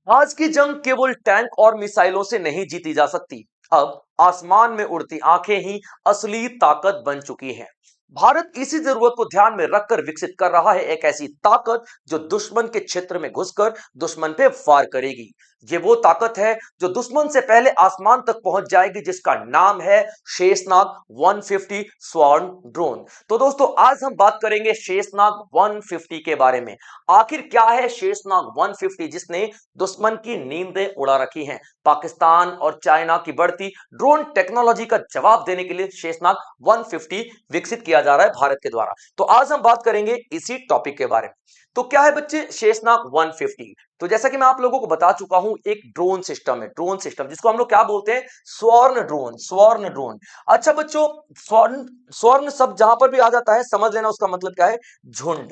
आज की जंग केवल टैंक और मिसाइलों से नहीं जीती जा सकती। अब आसमान में उड़ती आंखें ही असली ताकत बन चुकी हैं। भारत इसी जरूरत को ध्यान में रखकर विकसित कर रहा है एक ऐसी ताकत जो दुश्मन के क्षेत्र में घुसकर दुश्मन पे वार करेगी। ये वो ताकत है जो दुश्मन से पहले आसमान तक पहुंच जाएगी, जिसका नाम है शेषनाग 150 स्वर्ण ड्रोन। तो दोस्तों, आज हम बात करेंगे शेषनाग 150 के बारे में। आखिर क्या है शेषनाग 150 जिसने दुश्मन की नींदें उड़ा रखी हैं। पाकिस्तान और चाइना की बढ़ती ड्रोन टेक्नोलॉजी का जवाब देने के लिए शेषनाग 150 विकसित किया जा रहा है भारत के द्वारा। तो आज हम बात करेंगे इसी टॉपिक के बारे में। तो क्या है बच्चे शेषनाग 150? तो जैसा कि मैं आप लोगों को बता चुका हूं, एक ड्रोन सिस्टम है, ड्रोन सिस्टम जिसको हम लोग क्या बोलते हैं, स्वर्ण ड्रोन, स्वर्ण ड्रोन। अच्छा बच्चों, स्वर्ण स्वर्ण शब्द जहां पर भी आ जाता है समझ लेना उसका मतलब क्या है, झुंड।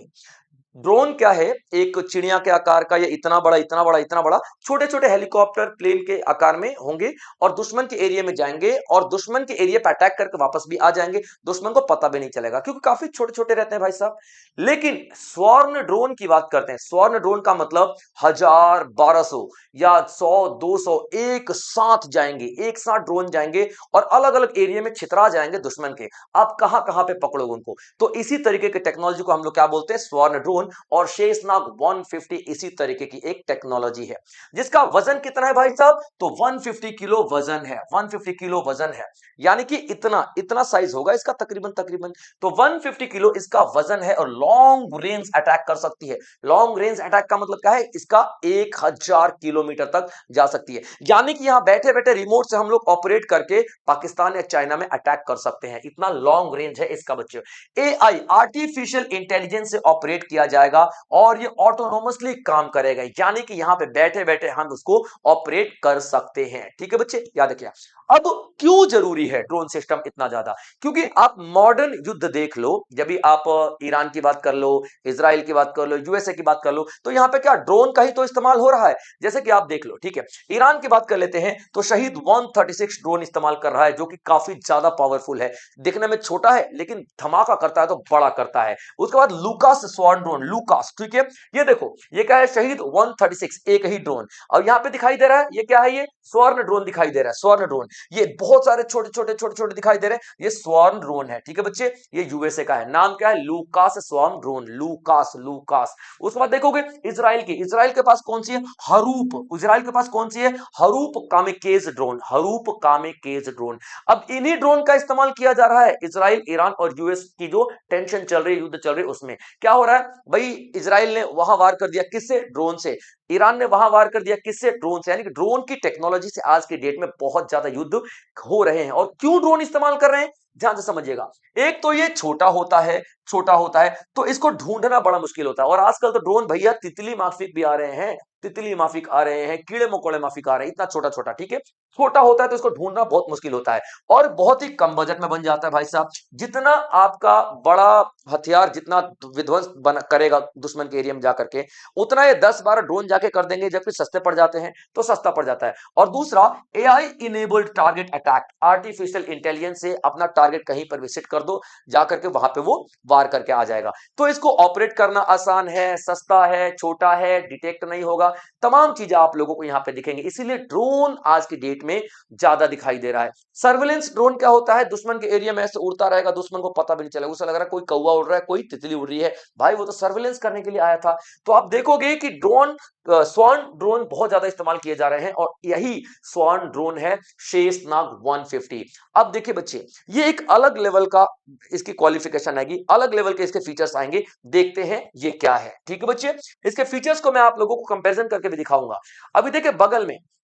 ड्रोन क्या है, एक चिड़िया के आकार का, या इतना बड़ा इतना बड़ा इतना बड़ा, छोटे छोटे हेलीकॉप्टर प्लेन के आकार में होंगे और दुश्मन के एरिया में जाएंगे और दुश्मन के एरिया पर अटैक करके वापस भी आ जाएंगे। दुश्मन को पता भी नहीं चलेगा क्योंकि काफी छोटे छोटे रहते हैं भाई साहब। लेकिन स्वर्ण ड्रोन की बात करते हैं। स्वर्ण ड्रोन का मतलब 1000, 1200 या 100, 200 एक साथ जाएंगे, एक साथ ड्रोन जाएंगे और अलग अलग एरिया में छितरा जाएंगे दुश्मन के। आप कहां कहां पे पकड़ोगे उनको। तो इसी तरीके के टेक्नोलॉजी को हम लोग क्या बोलते हैं, स्वर्ण ड्रोन। और शेषनाग 150 इसी तरीके की एक टेक्नोलॉजी है जिसका वजन कितना है भाई साहब, तो 150 किलो वजन है, 150 किलो वजन है। यानी कि इतना इतना साइज होगा इसका तकरीबन तकरीबन। तो 150 किलो इसका वजन है और लॉन्ग रेंज अटैक कर सकती है। लॉन्ग रेंज अटैक का मतलब क्या है, इसका 1000 किलोमीटर तक जा सकती है। यानी कि यहां बैठे बैठे रिमोट से हम लोग ऑपरेट करके पाकिस्तान या चाइना में अटैक कर सकते हैं। इतना लॉन्ग रेंज है इसका बच्चे। एआई, आर्टिफिशियल इंटेलिजेंस से ऑपरेट किया जाएगा और ये ऑटोनोमसली काम करेगा। यानी कि यहां पे बैठे बैठे हम उसको ऑपरेट कर सकते हैं। ठीक है बच्चे, याद रखिए। अब क्यों जरूरी है ड्रोन सिस्टम इतना ज्यादा, क्योंकि आप मॉडर्न युद्ध देख लो, जब भी आप ईरान की बात कर लो, इजराइल की बात कर लो, यूएसए की बात कर लो, तो यहां पे क्या ड्रोन का ही तो इस्तेमाल हो रहा है। जैसे कि आप देख लो, ठीक है, ईरान की बात कर लेते हैं तो शहीद 136 ड्रोन इस्तेमाल कर रहा है, जो कि काफी ज्यादा पावरफुल है। दिखने में छोटा है लेकिन धमाका करता है तो बड़ा करता है। उसके बाद लूकास स्वर्ण ड्रोन, लूकास, ठीक है। ये देखो, ये क्या है, शहीद 136, एक ही ड्रोन। और यहां पे दिखाई दे रहा है, ये क्या है, ये स्वर्ण ड्रोन दिखाई दे रहा है, स्वर्ण ड्रोन। ये बहुत सारे छोटे छोटे छोटे छोटे दिखाई दे रहे हैं, ये स्वर्ण ड्रोन है। ठीक है बच्चे, ये यूएसए का है, नाम क्या है, लूकास स्वर्ण ड्रोन, लूकास, लूकास। उसके बाद देखोगे इजराइल की, इजराइल के पास कौन सी है, हरूप। इजराइल के पास कौन सी है, हरूप कामिकेज ड्रोन, हरूप कामिकेज ड्रोन। अब इन्हीं ड्रोन का इस्तेमाल किया जा रहा है इजराइल, ईरान और यूएस की जो टेंशन चल रही है, युद्ध चल रही है, उसमें क्या हो रहा है भाई, इजराइल ने वहां वार कर दिया, किससे, ड्रोन से। ईरान ने वहां वार कर दिया, किससे, ड्रोन से। यानी कि ड्रोन की टेक्नोलॉजी से आज की डेट में बहुत ज्यादा युद्ध हो रहे हैं। और क्यों ड्रोन इस्तेमाल कर रहे हैं, ध्यान से समझिएगा। एक तो ये छोटा होता है, छोटा होता है तो इसको ढूंढना बड़ा मुश्किल होता है। और आजकल तो ड्रोन भैया तितली माफिक भी आ रहे हैं, तितली माफिक आ रहे हैं, कीड़े मकोड़े माफिक आ रहे हैं, इतना छोटा छोटा, ठीक है। छोटा होता है तो इसको ढूंढना बहुत मुश्किल होता है और बहुत ही कम बजट में बन जाता है भाई साहब। जितना आपका बड़ा हथियार जितना विध्वंस बन करेगा दुश्मन के एरिया में जाकर के, उतना ये 10-12 ड्रोन जाके कर देंगे, जबकि सस्ते पड़ जाते हैं, तो सस्ता पड़ जाता है। और दूसरा, AI enabled target attack, artificial intelligence से अपना टारगेट कहीं पर भी सेट कर दो, जाकर के वहां पे वो वार करके आ जाएगा। तो इसको ऑपरेट करना आसान है, सस्ता है, छोटा है, डिटेक्ट नहीं होगा, तमाम चीजें आप लोगों को यहां पे दिखेंगे। इसीलिए ड्रोन आज की डेट में ज्यादा दिखाई दे रहा है। सर्वेलेंस ड्रोन क्या होता है, दुश्मन के एरिया में ऐसे उड़ता रहेगा, दुश्मन को पता भी नहीं चलेगा, उसे लग रहा है कोई कौवा उड़ रहा है, कोई तितली उड़ रही है, भाई वो तो सर्वेलेंस करने के लिए आया था। तो आप देखोगे कि ड्रोन, स्वर्ण ड्रोन बहुत ज्यादा इस्तेमाल किए जा रहे हैं और यही स्वर्ण ड्रोन है शेषनाग 150। अब देखिए बच्चे, ये एक अलग लेवल का इसकी क्वालिफिकेशन आएगी, अलग लेवल के इसके फीचर्स आएंगे, देखते हैं ये क्या है। ठीक है बच्चे, इसके फीचर्स को मैं आप लोगों को कंपैरिजन करके भी दिखाऊंगा। अभी देखिए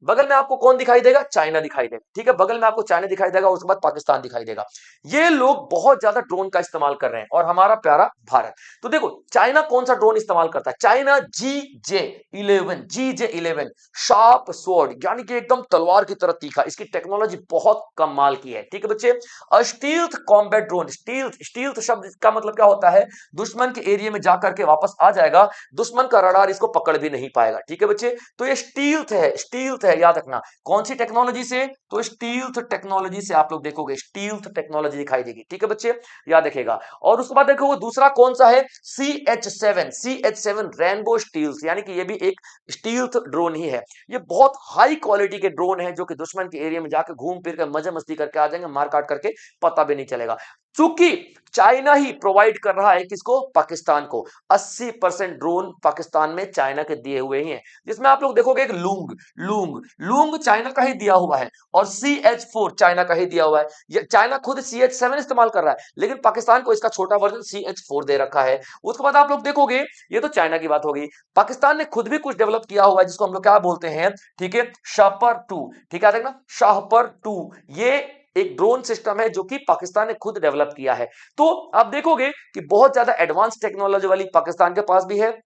बगल में आपको कौन दिखाई देगा, चाइना दिखाई देगा, ठीक है, बगल में आपको चाइना दिखाई देगा, उसके बाद पाकिस्तान दिखाई देगा। ये लोग बहुत ज्यादा ड्रोन का इस्तेमाल कर रहे हैं और हमारा प्यारा भारत। तो देखो चाइना कौन सा ड्रोन इस्तेमाल करता है, चाइना जी जे 11 शार्प स्वॉर्ड, यानी कि एकदम तलवार की तरह तीखा, इसकी टेक्नोलॉजी बहुत कमाल की है। ठीक है बच्चे, stealth combat drone, stealth, stealth शब्द का मतलब क्या होता है, दुश्मन के एरिया में जाकर के वापस आ जाएगा, दुश्मन का रडार इसको पकड़ भी नहीं पाएगा। ठीक है बच्चे। तो ये स्टील्थ है, याद रखना। कौन सी टेक्नोलॉजी से? तो स्टील्थ टेक्नोलॉजी से आप लोग देखोगे, स्टील्थ टेक्नोलॉजी दिखाई देगी, ठीक है बच्चे, याद रखेगा। और उसके बाद देखोगे दूसरा कौन सा है, CH-7 रेनबो स्टील्स, यानी कि ये भी एक स्टील्थ ड्रोन ही है। ये बहुत हाई क्वालिटी के ड्रोन है जो कि दुश्मन के एरिया में जाकर घूम फिर कर मजे मस्ती करके आ जाएंगे, मार काट करके पता भी नहीं चलेगा। चूंकि चाइना ही प्रोवाइड कर रहा है किसको, पाकिस्तान को। 80% ड्रोन पाकिस्तान में चाइना के दिए हुए ही हैं, जिसमें आप लोग देखोगे एक लूंग लूंग लूंग चाइना का ही दिया हुआ है, और CH-4 चाइना का ही दिया हुआ है। ये चाइना खुद CH-7 इस्तेमाल कर रहा है, लेकिन पाकिस्तान को इसका छोटा वर्जन CH-4 दे रखा है। उसके बाद आप लोग देखोगे, ये तो चाइना की बात होगी, पाकिस्तान ने खुद भी कुछ डेवलप किया हुआ है जिसको हम लोग क्या बोलते हैं, ठीक है, शापर 2, ठीक है, देखना शापर 2, ये एक ड्रोन सिस्टम है जो कि पाकिस्तान ने खुद डेवलप किया है। तो आप देखोगे कि बहुत ज्यादा एडवांस टेक्नोलॉजी वाली पाकिस्तान के पास भी है,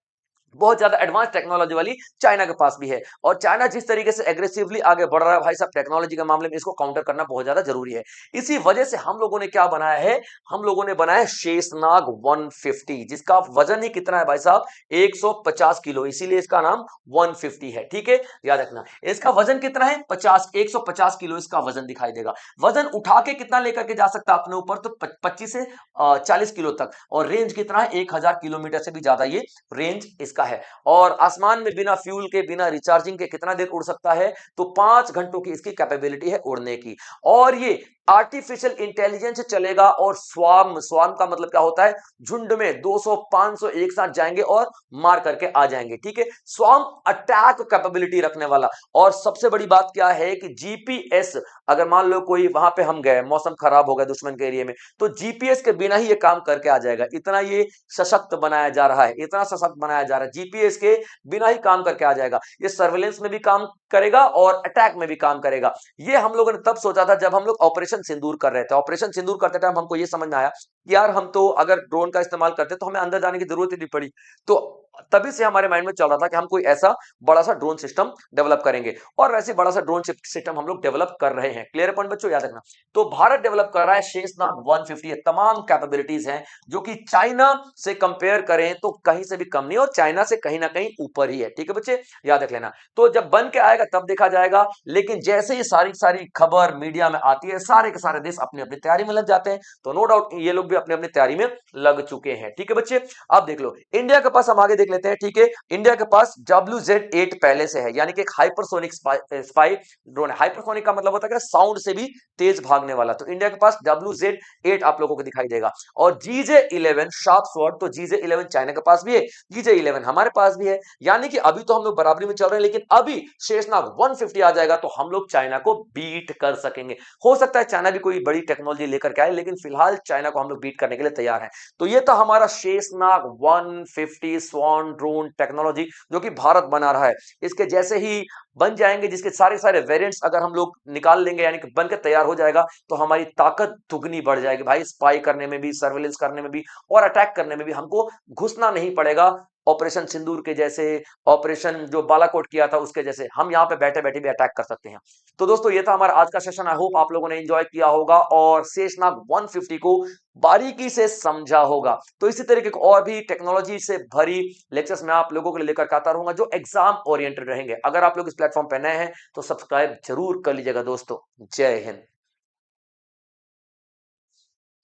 बहुत ज्यादा एडवांस टेक्नोलॉजी वाली चाइना के पास भी है। और चाइना जिस तरीके से एग्रेसिवली आगे बढ़ रहा है भाई साहब टेक्नोलॉजी के मामले में, इसको काउंटर करना बहुत ज्यादा जरूरी है। इसी वजह से हम लोगों ने क्या बनाया है, हम लोगों ने बनाया शेषनाग 150, जिसका वजन ही कितना है भाई साहब, 150 किलो, इसीलिए इसका नाम 150 है, ठीक है, याद रखना। इसका वजन कितना है, 150 किलो इसका वजन दिखाई देगा। वजन उठा के कितना लेकर के जा सकता है अपने ऊपर, तो 25 से 40 किलो तक। और रेंज कितना है, 1000 किलोमीटर से भी ज्यादा ये रेंज इसका है। और आसमान में बिना फ्यूल के, बिना रिचार्जिंग के कितना देर उड़ सकता है, तो 5 घंटों की इसकी कैपेबिलिटी है उड़ने की। और ये आर्टिफिशियल इंटेलिजेंस चलेगा, और स्वार्म स्वार्म का मतलब क्या होता है, झुंड में 200 500 एक साथ जाएंगे और मार करके आ जाएंगे, ठीक है, स्वार्म अटैक कैपेबिलिटी रखने वाला। और सबसे बड़ी बात क्या है कि जीपीएस, अगर मान लो कोई वहां पे हम गए, मौसम खराब हो गया दुश्मन के एरिया में, तो जीपीएस के बिना ही ये काम करके आ जाएगा। इतना ये सशक्त बनाया जा रहा है, इतना सशक्त बनाया जा रहा है, जीपीएस के बिना ही काम करके आ जाएगा। ये सर्वेलेंस में भी काम करेगा और अटैक में भी काम करेगा। ये हम लोगों ने तब सोचा था जब हम लोग ऑपरेशन सिंदूर कर रहे थे। ऑपरेशन सिंदूर करते टाइम हमको ये समझ में आया कि यार हम तो अगर ड्रोन का इस्तेमाल करते तो हमें अंदर जाने की जरूरत ही नहीं पड़ी। तो तभी से हमारे माइंड में चल रहा था कि हम कोई ऐसा बड़ा सा ड्रोन सिस्टम डेवलप करेंगे, और वैसे बड़ा सा ड्रोन सिस्टम हम लोग डेवलप कर रहे हैं। क्लियर पॉइंट बच्चों, याद रखना। तो भारत डेवलप कर रहा है शेषनाग 150, तमाम कैपेबिलिटीज हैं जो कि चाइना से कंपेयर करें तो कहीं से भी कम नहीं, और चाइना से कहीं ना कहीं ऊपर ही है, ठीक है बच्चे, याद रख लेना। तो जब बन के आएगा तब देखा जाएगा, लेकिन जैसे ही सारी सारी खबर मीडिया में आती है, सारे के सारे देश अपनी अपनी तैयारी में लग जाते हैं। तो नो डाउट ये लोग भी अपनी अपनी तैयारी में लग चुके हैं, ठीक है बच्चे। अब देख लो इंडिया के पास, हम आगे देख लेते हैं, ठीक है। इंडिया के पास WZ-8 पहले से है, यानी कि एक हाइपरसोनिक स्पाई ड्रोन है। हाइपरसोनिक का मतलब होता है कि साउंड से भी तेज भागने वाला। तो इंडिया के पास WZ-8 आप लोगों को दिखाई देगा। और GJ-11 शार्प स्वॉर्ड, तो GJ-11 चाइना के पास भी है, GJ-11 हमारे पास भी है, यानी कि अभी तो हम लोग बराबरी में चल रहे हैं, लेकिन अभी शेषनाग 150 आ जाएगा तो हम लोग चाइना को बीट कर सकेंगे। हो सकता है चाइना भी कोई बड़ी टेक्नोलॉजी लेकर के आए, लेकिन फिलहाल चाइना को हम लोग बीट करने के लिए तैयार हैं। तो ये था हमारा शेषनाग 150 स्वॉन ड्रोन टेक्नोलॉजी जो कि भारत बना रहा है। इसके जैसे ही बन जाएंगे, जिसके सारे सारे वेरिएंट्स अगर हम लोग निकाल लेंगे, यानी कि बनकर तैयार हो जाएगा, तो हमारी ताकत दुगनी बढ़ जाएगी भाई। स्पाई करने में भी, सर्वेलेंस करने में भी, और अटैक करने में भी हमको घुसना नहीं पड़ेगा। ऑपरेशन सिंदूर के जैसे, ऑपरेशन जो बालाकोट किया था उसके जैसे, हम यहाँ पे बैठे बैठे भी अटैक कर सकते हैं। तो दोस्तों ये था हमारा आज का सेशन। आई होप आप लोगों ने एंजॉय किया होगा और शेषनाग 150 को बारीकी से समझा होगा। तो इसी तरीके के और भी टेक्नोलॉजी से भरी लेक्चर्स मैं आप लोगों के लिए लेकर आता रहूंगा जो एग्जाम ओरिएंटेड रहेंगे। अगर आप लोग इस प्लेटफॉर्म पर नए हैं तो सब्सक्राइब जरूर कर लीजिएगा दोस्तों। जय हिंद।